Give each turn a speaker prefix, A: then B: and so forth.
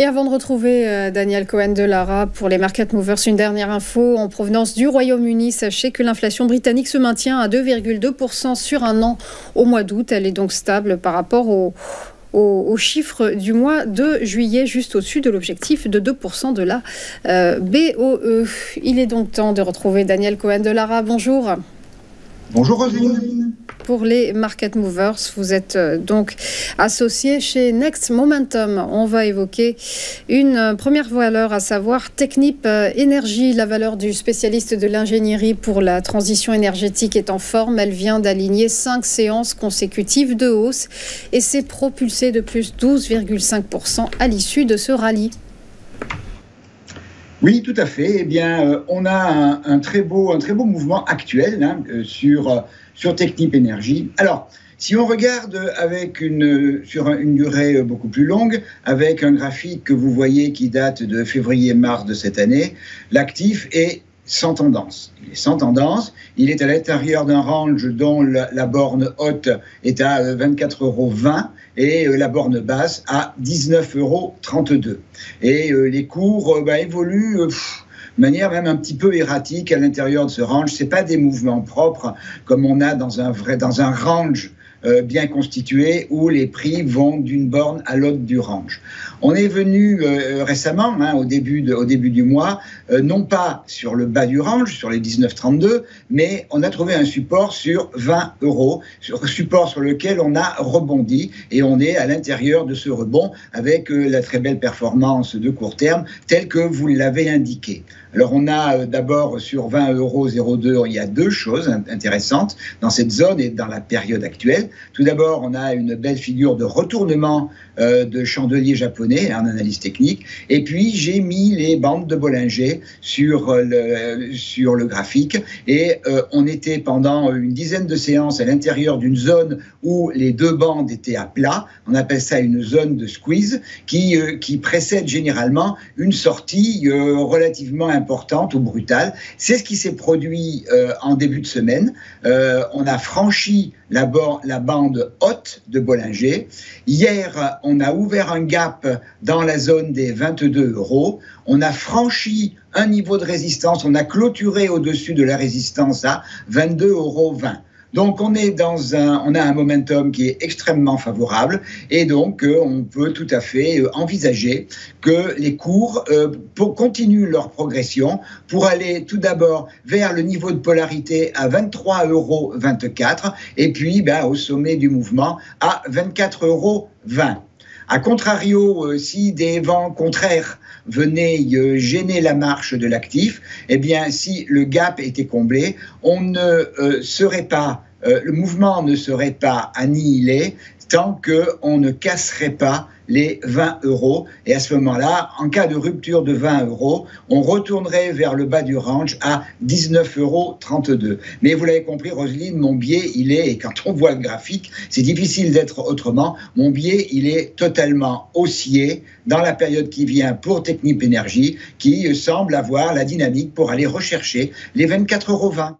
A: Et avant de retrouver Daniel Cohen de Lara pour les Market Movers, une dernière info en provenance du Royaume-Uni. Sachez que l'inflation britannique se maintient à 2,2% sur un an au mois d'août. Elle est donc stable par rapport aux chiffres du mois de juillet, juste au-dessus de l'objectif de 2% de la BOE. Il est donc temps de retrouver Daniel Cohen de Lara. Bonjour.
B: Bonjour Roselyne.
A: Pour les Market Movers, vous êtes donc associé chez Next Momentum. On va évoquer une première valeur, à savoir Technip Energies. La valeur du spécialiste de l'ingénierie pour la transition énergétique est en forme. Elle vient d'aligner 5 séances consécutives de hausse et s'est propulsée de plus 12,5% à l'issue de ce rallye.
B: Oui, tout à fait. Eh bien, on a un très beau mouvement actuel sur Technip Energies. Alors, si on regarde sur une durée beaucoup plus longue, avec un graphique que vous voyez qui date de février-mars de cette année, l'actif est sans tendance. Il est sans tendance. Il est à l'intérieur d'un range dont la borne haute est à 24,20 € et la borne basse à 19,32 €. Et les cours évoluent de manière même un petit peu erratique à l'intérieur de ce range. C'est pas des mouvements propres comme on a dans un range bien constitué où les prix vont d'une borne à l'autre du range. On est venu récemment, au début du mois, non pas sur le bas du range, sur les 19,32, mais on a trouvé un support sur 20 €, support sur lequel on a rebondi et on est à l'intérieur de ce rebond avec la très belle performance de court terme telle que vous l'avez indiqué. Alors on a d'abord sur 20,02 €, il y a deux choses intéressantes dans cette zone et dans la période actuelle. Tout d'abord, on a une belle figure de retournement de chandelier japonais en analyse technique. Et puis, j'ai mis les bandes de Bollinger sur le graphique. Et on était pendant une dizaine de séances à l'intérieur d'une zone où les deux bandes étaient à plat. On appelle ça une zone de squeeze qui précède généralement une sortie relativement importante ou brutale. C'est ce qui s'est produit en début de semaine. On a franchi la bande haute de Bollinger. Hier, on a ouvert un gap dans la zone des 22 €. On a franchi un niveau de résistance. On a clôturé au-dessus de la résistance à 22,20 €. Donc, on a un momentum qui est extrêmement favorable et donc on peut tout à fait envisager que les cours continuent leur progression pour aller tout d'abord vers le niveau de polarité à 23,24 € et puis au sommet du mouvement à 24,20 €. A contrario, si des vents contraires venaient gêner la marche de l'actif, eh bien, si le gap était comblé, le mouvement ne serait pas annihilé tant qu'on ne casserait pas les 20 €. Et à ce moment-là, en cas de rupture de 20 €, on retournerait vers le bas du range à 19,32 €. Mais vous l'avez compris, Roselyne, mon biais, et quand on voit le graphique, c'est difficile d'être autrement, mon biais, il est totalement haussier dans la période qui vient pour Technip Energies, qui semble avoir la dynamique pour aller rechercher les 24,20 €.